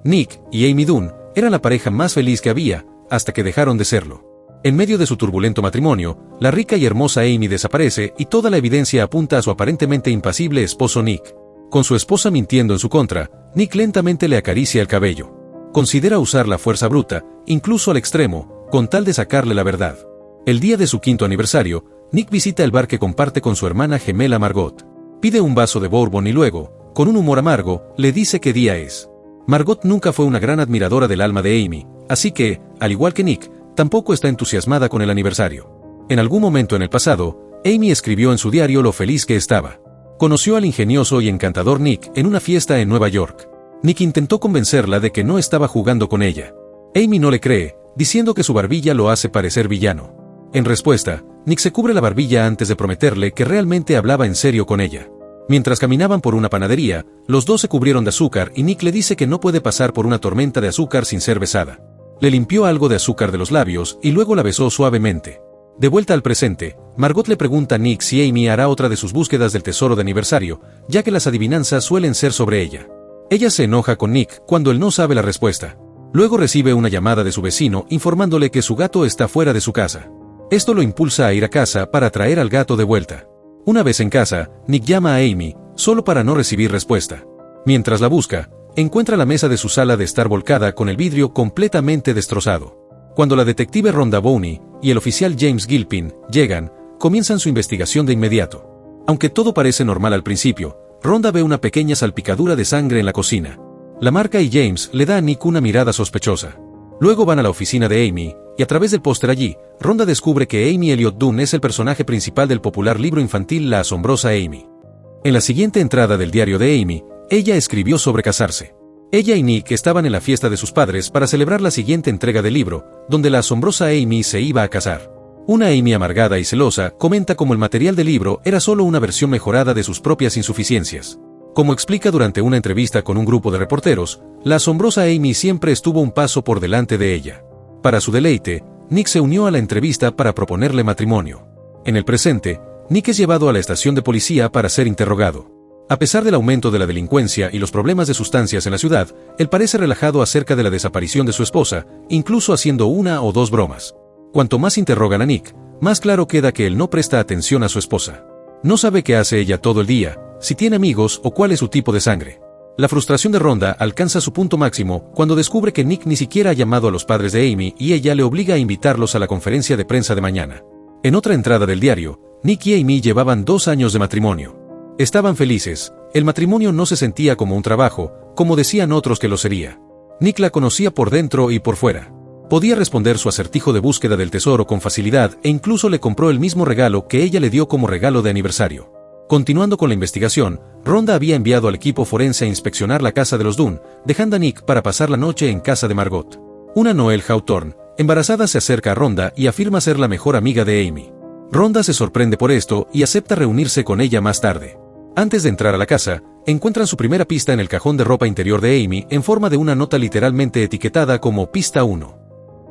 Nick y Amy Dunn eran la pareja más feliz que había, hasta que dejaron de serlo. En medio de su turbulento matrimonio, la rica y hermosa Amy desaparece y toda la evidencia apunta a su aparentemente impasible esposo Nick. Con su esposa mintiendo en su contra, Nick lentamente le acaricia el cabello. Considera usar la fuerza bruta, incluso al extremo, con tal de sacarle la verdad. El día de su 5º aniversario, Nick visita el bar que comparte con su hermana gemela Margot. Pide un vaso de bourbon y luego, con un humor amargo, le dice qué día es. Margot nunca fue una gran admiradora del alma de Amy, así que, al igual que Nick, tampoco está entusiasmada con el aniversario. En algún momento en el pasado, Amy escribió en su diario lo feliz que estaba. Conoció al ingenioso y encantador Nick en una fiesta en Nueva York. Nick intentó convencerla de que no estaba jugando con ella. Amy no le cree, diciendo que su barbilla lo hace parecer villano. En respuesta, Nick se cubre la barbilla antes de prometerle que realmente hablaba en serio con ella. Mientras caminaban por una panadería, los dos se cubrieron de azúcar y Nick le dice que no puede pasar por una tormenta de azúcar sin ser besada. Le limpió algo de azúcar de los labios y luego la besó suavemente. De vuelta al presente, Margot le pregunta a Nick si Amy hará otra de sus búsquedas del tesoro de aniversario, ya que las adivinanzas suelen ser sobre ella. Ella se enoja con Nick cuando él no sabe la respuesta. Luego recibe una llamada de su vecino informándole que su gato está fuera de su casa. Esto lo impulsa a ir a casa para traer al gato de vuelta. Una vez en casa, Nick llama a Amy, solo para no recibir respuesta. Mientras la busca, encuentra la mesa de su sala de estar volcada con el vidrio completamente destrozado. Cuando la detective Rhonda Bowney y el oficial James Gilpin llegan, comienzan su investigación de inmediato. Aunque todo parece normal al principio, Rhonda ve una pequeña salpicadura de sangre en la cocina. La marca y James le da a Nick una mirada sospechosa. Luego van a la oficina de Amy, y a través del póster allí, Rhonda descubre que Amy Elliott Dunn es el personaje principal del popular libro infantil La asombrosa Amy. En la siguiente entrada del diario de Amy, ella escribió sobre casarse. Ella y Nick estaban en la fiesta de sus padres para celebrar la siguiente entrega del libro, donde la asombrosa Amy se iba a casar. Una Amy amargada y celosa comenta cómo el material del libro era solo una versión mejorada de sus propias insuficiencias. Como explica durante una entrevista con un grupo de reporteros, la asombrosa Amy siempre estuvo un paso por delante de ella. Para su deleite, Nick se unió a la entrevista para proponerle matrimonio. En el presente, Nick es llevado a la estación de policía para ser interrogado. A pesar del aumento de la delincuencia y los problemas de sustancias en la ciudad, él parece relajado acerca de la desaparición de su esposa, incluso haciendo una o dos bromas. Cuanto más interrogan a Nick, más claro queda que él no presta atención a su esposa. No sabe qué hace ella todo el día, si tiene amigos o cuál es su tipo de sangre. La frustración de Rhonda alcanza su punto máximo cuando descubre que Nick ni siquiera ha llamado a los padres de Amy y ella le obliga a invitarlos a la conferencia de prensa de mañana. En otra entrada del diario, Nick y Amy llevaban 2 años de matrimonio. Estaban felices, el matrimonio no se sentía como un trabajo, como decían otros que lo sería. Nick la conocía por dentro y por fuera. Podía responder su acertijo de búsqueda del tesoro con facilidad e incluso le compró el mismo regalo que ella le dio como regalo de aniversario. Continuando con la investigación, Rhonda había enviado al equipo forense a inspeccionar la casa de los Dunn, dejando a Nick para pasar la noche en casa de Margot. Una Noelle Hawthorne, embarazada, se acerca a Rhonda y afirma ser la mejor amiga de Amy. Rhonda se sorprende por esto y acepta reunirse con ella más tarde. Antes de entrar a la casa, encuentran su primera pista en el cajón de ropa interior de Amy en forma de una nota literalmente etiquetada como Pista 1.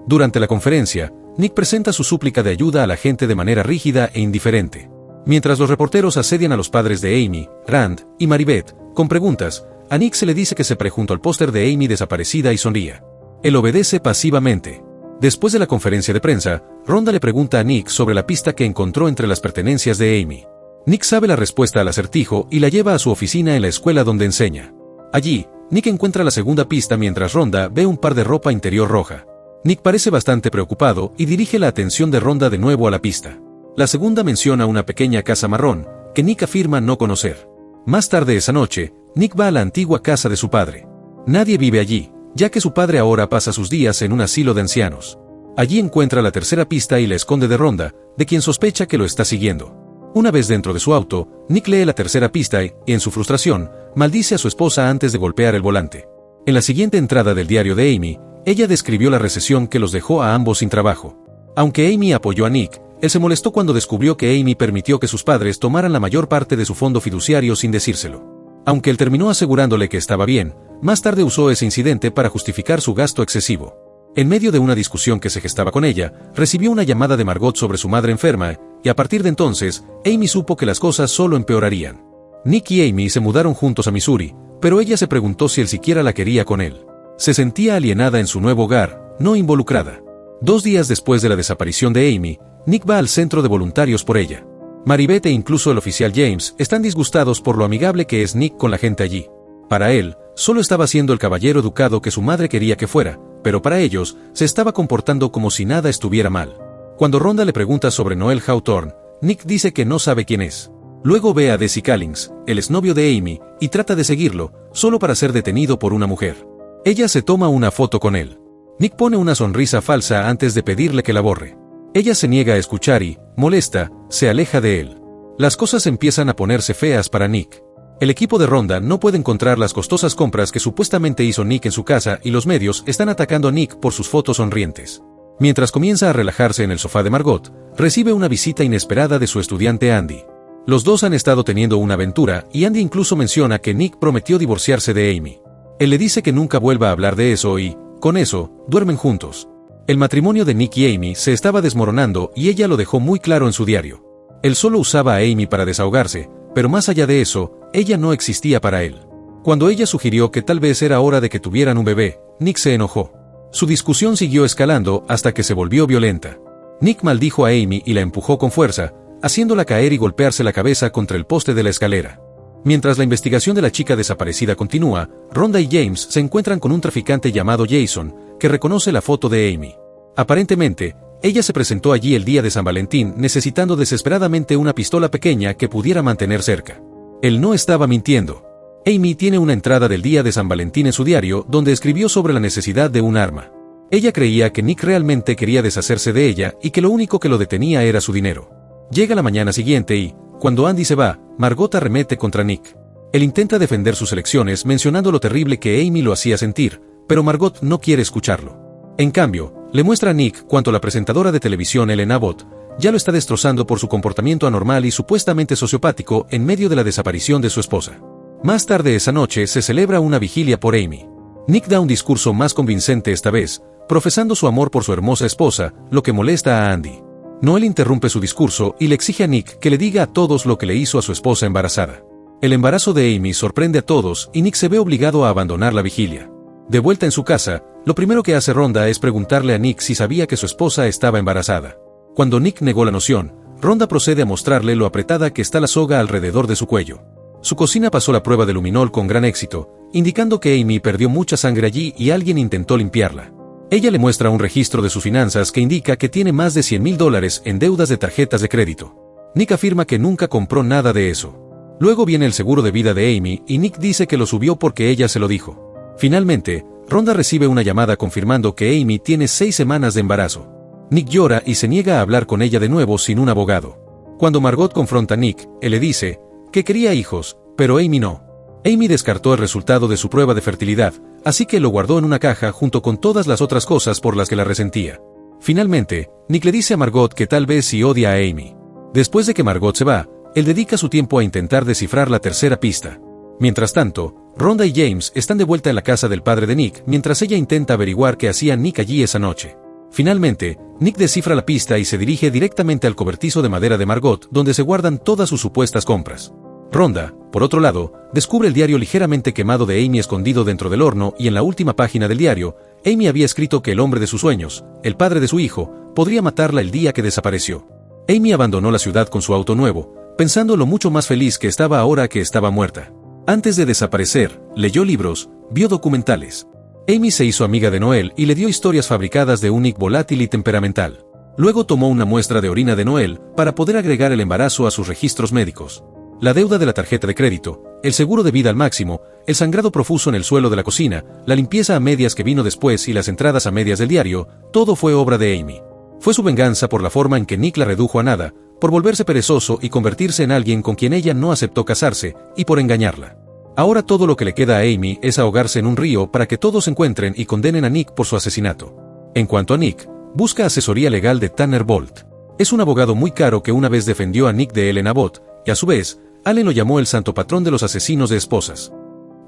Durante la conferencia, Nick presenta su súplica de ayuda a la gente de manera rígida e indiferente. Mientras los reporteros asedian a los padres de Amy, Rand y Maribeth, con preguntas, a Nick se le dice que se pare junto al póster de Amy desaparecida y sonría. Él obedece pasivamente. Después de la conferencia de prensa, Rhonda le pregunta a Nick sobre la pista que encontró entre las pertenencias de Amy. Nick sabe la respuesta al acertijo y la lleva a su oficina en la escuela donde enseña. Allí, Nick encuentra la segunda pista mientras Rhonda ve un par de ropa interior roja. Nick parece bastante preocupado y dirige la atención de Rhonda de nuevo a la pista. La segunda menciona una pequeña casa marrón, que Nick afirma no conocer. Más tarde esa noche, Nick va a la antigua casa de su padre. Nadie vive allí, ya que su padre ahora pasa sus días en un asilo de ancianos. Allí encuentra la tercera pista y la esconde de Rhonda, de quien sospecha que lo está siguiendo. Una vez dentro de su auto, Nick lee la tercera pista y, en su frustración, maldice a su esposa antes de golpear el volante. En la siguiente entrada del diario de Amy, ella describió la recesión que los dejó a ambos sin trabajo. Aunque Amy apoyó a Nick, él se molestó cuando descubrió que Amy permitió que sus padres tomaran la mayor parte de su fondo fiduciario sin decírselo. Aunque él terminó asegurándole que estaba bien, más tarde usó ese incidente para justificar su gasto excesivo. En medio de una discusión que se gestaba con ella, recibió una llamada de Margot sobre su madre enferma, y a partir de entonces, Amy supo que las cosas solo empeorarían. Nick y Amy se mudaron juntos a Missouri, pero ella se preguntó si él siquiera la quería con él. Se sentía alienada en su nuevo hogar, no involucrada. 2 días después de la desaparición de Amy, Nick va al centro de voluntarios por ella. Maribeth e incluso el oficial James están disgustados por lo amigable que es Nick con la gente allí. Para él, solo estaba siendo el caballero educado que su madre quería que fuera, pero para ellos, se estaba comportando como si nada estuviera mal. Cuando Rhonda le pregunta sobre Noel Hawthorne, Nick dice que no sabe quién es. Luego ve a Desi Callings, el exnovio de Amy, y trata de seguirlo, solo para ser detenido por una mujer. Ella se toma una foto con él. Nick pone una sonrisa falsa antes de pedirle que la borre. Ella se niega a escuchar y, molesta, se aleja de él. Las cosas empiezan a ponerse feas para Nick. El equipo de Rhonda no puede encontrar las costosas compras que supuestamente hizo Nick en su casa y los medios están atacando a Nick por sus fotos sonrientes. Mientras comienza a relajarse en el sofá de Margot, recibe una visita inesperada de su estudiante Andy. Los dos han estado teniendo una aventura y Andy incluso menciona que Nick prometió divorciarse de Amy. Él le dice que nunca vuelva a hablar de eso y, con eso, duermen juntos. El matrimonio de Nick y Amy se estaba desmoronando y ella lo dejó muy claro en su diario. Él solo usaba a Amy para desahogarse, pero más allá de eso, ella no existía para él. Cuando ella sugirió que tal vez era hora de que tuvieran un bebé, Nick se enojó. Su discusión siguió escalando hasta que se volvió violenta. Nick maldijo a Amy y la empujó con fuerza, haciéndola caer y golpearse la cabeza contra el poste de la escalera. Mientras la investigación de la chica desaparecida continúa, Rhonda y James se encuentran con un traficante llamado Jason, que reconoce la foto de Amy. Aparentemente, ella se presentó allí el día de San Valentín necesitando desesperadamente una pistola pequeña que pudiera mantener cerca. Él no estaba mintiendo. Amy tiene una entrada del día de San Valentín en su diario donde escribió sobre la necesidad de un arma. Ella creía que Nick realmente quería deshacerse de ella y que lo único que lo detenía era su dinero. Llega la mañana siguiente y, cuando Andy se va, Margot arremete contra Nick. Él intenta defender sus elecciones mencionando lo terrible que Amy lo hacía sentir, pero Margot no quiere escucharlo. En cambio, le muestra a Nick cuánto la presentadora de televisión Ellen Abbott ya lo está destrozando por su comportamiento anormal y supuestamente sociopático en medio de la desaparición de su esposa. Más tarde esa noche se celebra una vigilia por Amy. Nick da un discurso más convincente esta vez, profesando su amor por su hermosa esposa, lo que molesta a Andy. Noel interrumpe su discurso y le exige a Nick que le diga a todos lo que le hizo a su esposa embarazada. El embarazo de Amy sorprende a todos y Nick se ve obligado a abandonar la vigilia. De vuelta en su casa, lo primero que hace Rhonda es preguntarle a Nick si sabía que su esposa estaba embarazada. Cuando Nick negó la noción, Rhonda procede a mostrarle lo apretada que está la soga alrededor de su cuello. Su cocina pasó la prueba de luminol con gran éxito, indicando que Amy perdió mucha sangre allí y alguien intentó limpiarla. Ella le muestra un registro de sus finanzas que indica que tiene más de $100,000 en deudas de tarjetas de crédito. Nick afirma que nunca compró nada de eso. Luego viene el seguro de vida de Amy y Nick dice que lo subió porque ella se lo dijo. Finalmente, Rhonda recibe una llamada confirmando que Amy tiene 6 semanas de embarazo. Nick llora y se niega a hablar con ella de nuevo sin un abogado. Cuando Margot confronta a Nick, él le dice que quería hijos, pero Amy no. Amy descartó el resultado de su prueba de fertilidad, así que lo guardó en una caja junto con todas las otras cosas por las que la resentía. Finalmente, Nick le dice a Margot que tal vez sí odia a Amy. Después de que Margot se va, él dedica su tiempo a intentar descifrar la tercera pista. Mientras tanto, Rhonda y James están de vuelta en la casa del padre de Nick mientras ella intenta averiguar qué hacía Nick allí esa noche. Finalmente, Nick descifra la pista y se dirige directamente al cobertizo de madera de Margot donde se guardan todas sus supuestas compras. Rhonda, por otro lado, descubre el diario ligeramente quemado de Amy escondido dentro del horno y en la última página del diario, Amy había escrito que el hombre de sus sueños, el padre de su hijo, podría matarla el día que desapareció. Amy abandonó la ciudad con su auto nuevo, pensando lo mucho más feliz que estaba ahora que estaba muerta. Antes de desaparecer, leyó libros, vio documentales. Amy se hizo amiga de Noel y le dio historias fabricadas de un Nick volátil y temperamental. Luego tomó una muestra de orina de Noel para poder agregar el embarazo a sus registros médicos. La deuda de la tarjeta de crédito, el seguro de vida al máximo, el sangrado profuso en el suelo de la cocina, la limpieza a medias que vino después y las entradas a medias del diario, todo fue obra de Amy. Fue su venganza por la forma en que Nick la redujo a nada, por volverse perezoso y convertirse en alguien con quien ella no aceptó casarse, y por engañarla. Ahora todo lo que le queda a Amy es ahogarse en un río para que todos encuentren y condenen a Nick por su asesinato. En cuanto a Nick, busca asesoría legal de Tanner Bolt. Es un abogado muy caro que una vez defendió a Nick de Ellen Abbott, y a su vez, Allen lo llamó el santo patrón de los asesinos de esposas.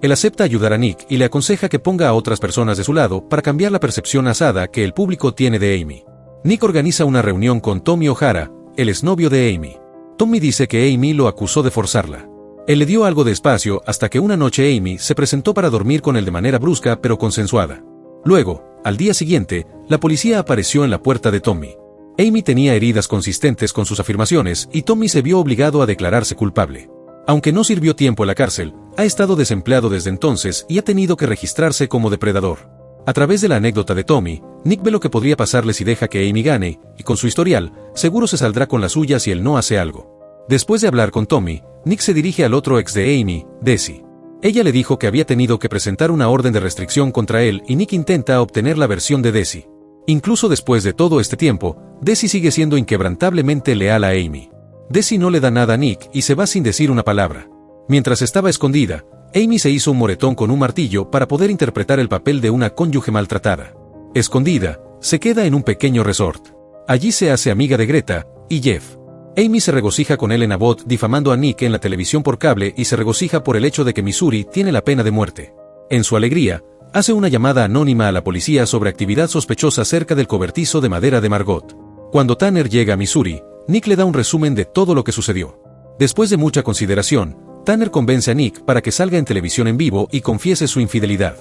Él acepta ayudar a Nick y le aconseja que ponga a otras personas de su lado para cambiar la percepción asada que el público tiene de Amy. Nick organiza una reunión con Tommy O'Hara, el exnovio de Amy. Tommy dice que Amy lo acusó de forzarla. Él le dio algo de espacio hasta que una noche Amy se presentó para dormir con él de manera brusca pero consensuada. Luego, al día siguiente, la policía apareció en la puerta de Tommy. Amy tenía heridas consistentes con sus afirmaciones y Tommy se vio obligado a declararse culpable. Aunque no sirvió tiempo en la cárcel, ha estado desempleado desde entonces y ha tenido que registrarse como depredador. A través de la anécdota de Tommy, Nick ve lo que podría pasarle si deja que Amy gane, y con su historial, seguro se saldrá con la suya si él no hace algo. Después de hablar con Tommy, Nick se dirige al otro ex de Amy, Desi. Ella le dijo que había tenido que presentar una orden de restricción contra él y Nick intenta obtener la versión de Desi. Incluso después de todo este tiempo, Desi sigue siendo inquebrantablemente leal a Amy. Desi no le da nada a Nick y se va sin decir una palabra. Mientras estaba escondida, Amy se hizo un moretón con un martillo para poder interpretar el papel de una cónyuge maltratada. Escondida, se queda en un pequeño resort. Allí se hace amiga de Greta y Jeff. Amy se regocija con él en Abbott difamando a Nick en la televisión por cable y se regocija por el hecho de que Missouri tiene la pena de muerte. En su alegría, hace una llamada anónima a la policía sobre actividad sospechosa cerca del cobertizo de madera de Margot. Cuando Tanner llega a Missouri, Nick le da un resumen de todo lo que sucedió. Después de mucha consideración, Tanner convence a Nick para que salga en televisión en vivo y confiese su infidelidad.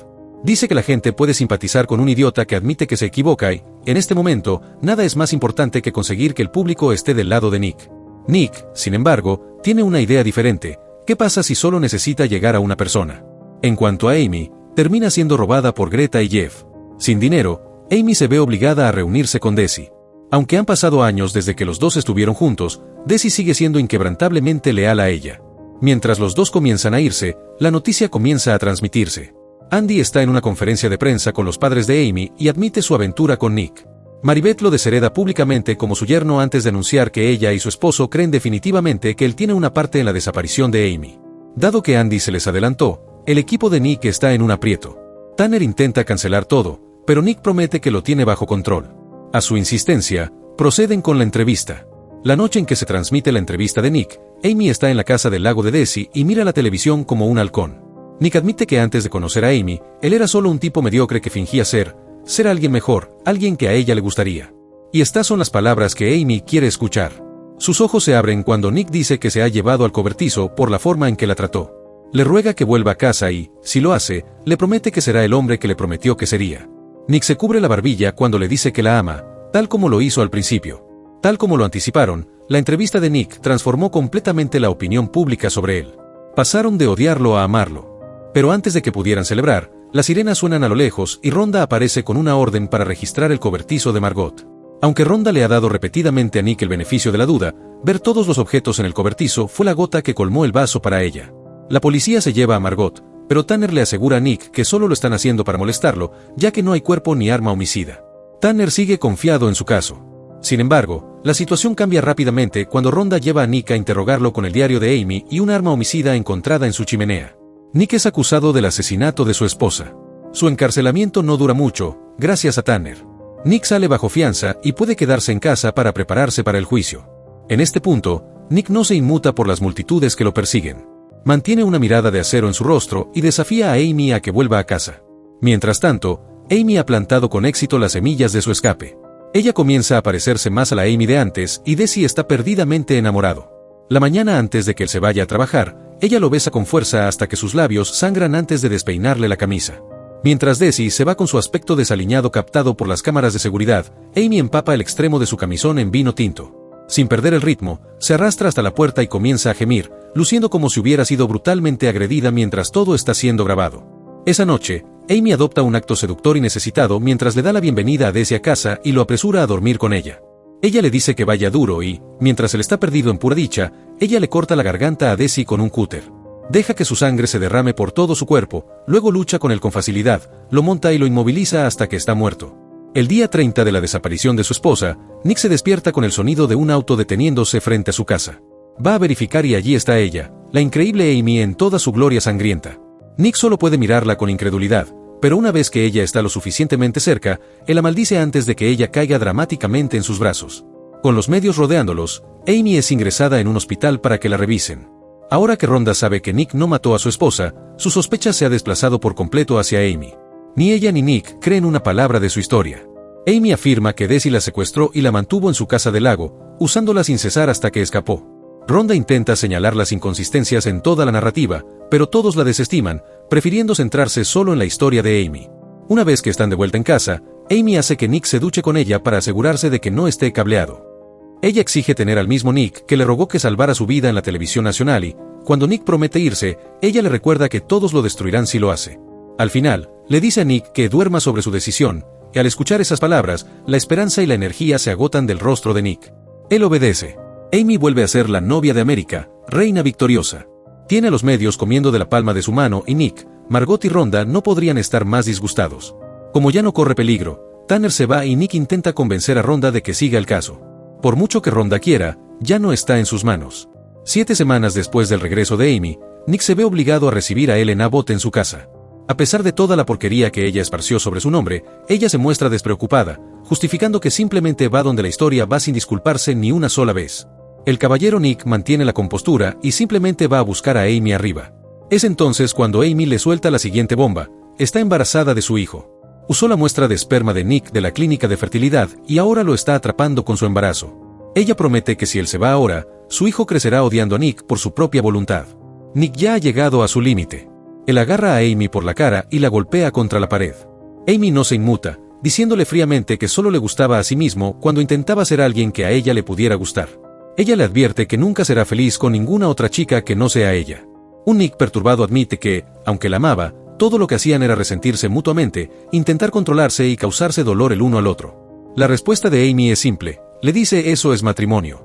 Dice que la gente puede simpatizar con un idiota que admite que se equivoca y, en este momento, nada es más importante que conseguir que el público esté del lado de Nick. Nick, sin embargo, tiene una idea diferente. ¿Qué pasa si solo necesita llegar a una persona? En cuanto a Amy, termina siendo robada por Greta y Jeff. Sin dinero, Amy se ve obligada a reunirse con Desi. Aunque han pasado años desde que los dos estuvieron juntos, Desi sigue siendo inquebrantablemente leal a ella. Mientras los dos comienzan a irse, la noticia comienza a transmitirse. Andy está en una conferencia de prensa con los padres de Amy y admite su aventura con Nick. Maribeth lo deshereda públicamente como su yerno antes de anunciar que ella y su esposo creen definitivamente que él tiene una parte en la desaparición de Amy. Dado que Andy se les adelantó, el equipo de Nick está en un aprieto. Tanner intenta cancelar todo, pero Nick promete que lo tiene bajo control. A su insistencia, proceden con la entrevista. La noche en que se transmite la entrevista de Nick, Amy está en la casa del lago de Desi y mira la televisión como un halcón. Nick admite que antes de conocer a Amy, él era solo un tipo mediocre que fingía ser alguien mejor, alguien que a ella le gustaría. Y estas son las palabras que Amy quiere escuchar. Sus ojos se abren cuando Nick dice que se ha llevado al cobertizo por la forma en que la trató. Le ruega que vuelva a casa y, si lo hace, le promete que será el hombre que le prometió que sería. Nick se cubre la barbilla cuando le dice que la ama, tal como lo hizo al principio. Tal como lo anticiparon, la entrevista de Nick transformó completamente la opinión pública sobre él. Pasaron de odiarlo a amarlo. Pero antes de que pudieran celebrar, las sirenas suenan a lo lejos y Rhonda aparece con una orden para registrar el cobertizo de Margot. Aunque Rhonda le ha dado repetidamente a Nick el beneficio de la duda, ver todos los objetos en el cobertizo fue la gota que colmó el vaso para ella. La policía se lleva a Margot, pero Tanner le asegura a Nick que solo lo están haciendo para molestarlo, ya que no hay cuerpo ni arma homicida. Tanner sigue confiado en su caso. Sin embargo, la situación cambia rápidamente cuando Rhonda lleva a Nick a interrogarlo con el diario de Amy y un arma homicida encontrada en su chimenea. Nick es acusado del asesinato de su esposa. Su encarcelamiento no dura mucho, gracias a Tanner. Nick sale bajo fianza y puede quedarse en casa para prepararse para el juicio. En este punto, Nick no se inmuta por las multitudes que lo persiguen. Mantiene una mirada de acero en su rostro y desafía a Amy a que vuelva a casa. Mientras tanto, Amy ha plantado con éxito las semillas de su escape. Ella comienza a parecerse más a la Amy de antes y Desi está perdidamente enamorado. La mañana antes de que él se vaya a trabajar, ella lo besa con fuerza hasta que sus labios sangran antes de despeinarle la camisa. Mientras Desi se va con su aspecto desaliñado captado por las cámaras de seguridad, Amy empapa el extremo de su camisón en vino tinto. Sin perder el ritmo, se arrastra hasta la puerta y comienza a gemir, luciendo como si hubiera sido brutalmente agredida mientras todo está siendo grabado. Esa noche, Amy adopta un acto seductor y necesitado mientras le da la bienvenida a Desi a casa y lo apresura a dormir con ella. Ella le dice que vaya duro y, mientras él está perdido en pura dicha, ella le corta la garganta a Desi con un cúter. Deja que su sangre se derrame por todo su cuerpo, luego lucha con él con facilidad, lo monta y lo inmoviliza hasta que está muerto. El día 30 de la desaparición de su esposa, Nick se despierta con el sonido de un auto deteniéndose frente a su casa. Va a verificar y allí está ella, la increíble Amy en toda su gloria sangrienta. Nick solo puede mirarla con incredulidad, pero una vez que ella está lo suficientemente cerca, él la maldice antes de que ella caiga dramáticamente en sus brazos. Con los medios rodeándolos, Amy es ingresada en un hospital para que la revisen. Ahora que Rhonda sabe que Nick no mató a su esposa, su sospecha se ha desplazado por completo hacia Amy. Ni ella ni Nick creen una palabra de su historia. Amy afirma que Desi la secuestró y la mantuvo en su casa del lago, usándola sin cesar hasta que escapó. Rhonda intenta señalar las inconsistencias en toda la narrativa, pero todos la desestiman, prefiriendo centrarse solo en la historia de Amy. Una vez que están de vuelta en casa, Amy hace que Nick se duche con ella para asegurarse de que no esté cableado. Ella exige tener al mismo Nick que le rogó que salvara su vida en la televisión nacional y, cuando Nick promete irse, ella le recuerda que todos lo destruirán si lo hace. Al final, le dice a Nick que duerma sobre su decisión, y al escuchar esas palabras, la esperanza y la energía se agotan del rostro de Nick. Él obedece. Amy vuelve a ser la novia de América, reina victoriosa. Tiene a los medios comiendo de la palma de su mano y Nick, Margot y Rhonda no podrían estar más disgustados. Como ya no corre peligro, Tanner se va y Nick intenta convencer a Rhonda de que siga el caso. Por mucho que Rhonda quiera, ya no está en sus manos. 7 semanas después del regreso de Amy, Nick se ve obligado a recibir a Ellen Abbott en su casa. A pesar de toda la porquería que ella esparció sobre su nombre, ella se muestra despreocupada, justificando que simplemente va donde la historia va sin disculparse ni una sola vez. El caballero Nick mantiene la compostura y simplemente va a buscar a Amy arriba. Es entonces cuando Amy le suelta la siguiente bomba: está embarazada de su hijo. Usó la muestra de esperma de Nick de la clínica de fertilidad y ahora lo está atrapando con su embarazo. Ella promete que si él se va ahora, su hijo crecerá odiando a Nick por su propia voluntad. Nick ya ha llegado a su límite. Él agarra a Amy por la cara y la golpea contra la pared. Amy no se inmuta, diciéndole fríamente que solo le gustaba a sí mismo cuando intentaba ser alguien que a ella le pudiera gustar. Ella le advierte que nunca será feliz con ninguna otra chica que no sea ella. Un Nick perturbado admite que, aunque la amaba, todo lo que hacían era resentirse mutuamente, intentar controlarse y causarse dolor el uno al otro. La respuesta de Amy es simple, le dice eso es matrimonio.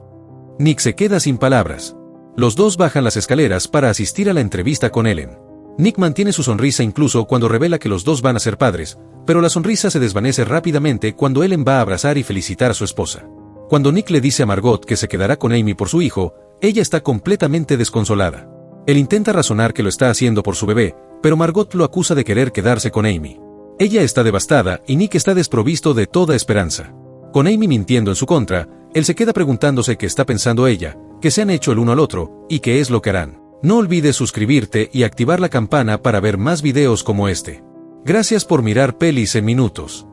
Nick se queda sin palabras. Los dos bajan las escaleras para asistir a la entrevista con Ellen. Nick mantiene su sonrisa incluso cuando revela que los dos van a ser padres, pero la sonrisa se desvanece rápidamente cuando Ellen va a abrazar y felicitar a su esposa. Cuando Nick le dice a Margot que se quedará con Amy por su hijo, ella está completamente desconsolada. Él intenta razonar que lo está haciendo por su bebé, pero Margot lo acusa de querer quedarse con Amy. Ella está devastada y Nick está desprovisto de toda esperanza. Con Amy mintiendo en su contra, él se queda preguntándose qué está pensando ella, qué se han hecho el uno al otro, y qué es lo que harán. No olvides suscribirte y activar la campana para ver más videos como este. Gracias por mirar Pelis en Minutos.